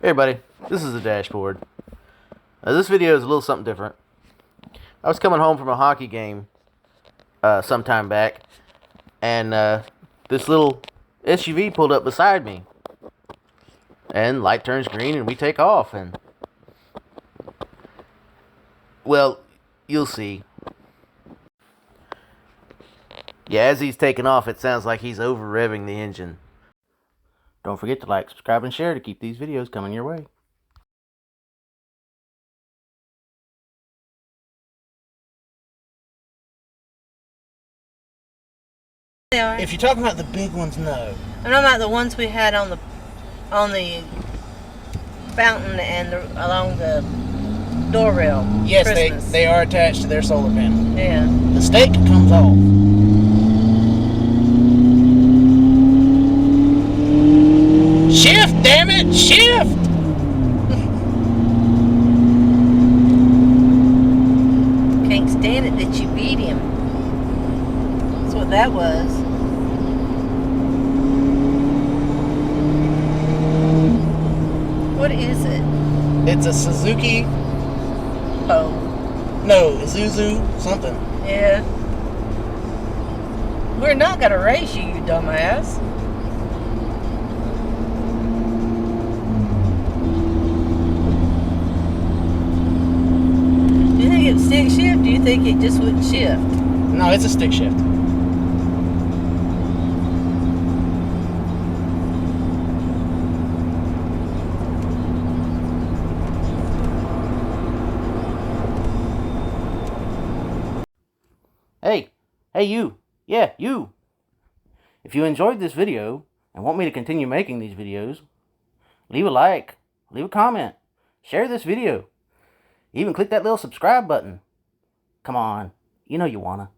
Hey everybody, this is the dashboard. This video is a little something different. I was coming home from a hockey game some time back, and this little SUV pulled up beside me. And light turns green and we take off, and well, you'll see. Yeah, as he's taking off, it sounds like he's over revving the engine. Don't forget to like, subscribe, and share to keep these videos coming your way. They are. If you're talking about the big ones, no. I'm talking about the ones we had on the fountain and along the door rail. Yes, they are attached to their solar panel. Yeah. The stake comes off. Shift, damn it! Shift! Can't stand it that you beat him. That's what that was. What is it? It's a Suzuki. Oh. No, Isuzu something. Yeah. We're not gonna race you, you dumbass. Do you think it's stick shift? Do you think it just wouldn't shift? No, it's a stick shift. Hey you! Yeah, you! If you enjoyed this video and want me to continue making these videos, leave a like, leave a comment, share this video, even click that little subscribe button. Come on, you know you wanna.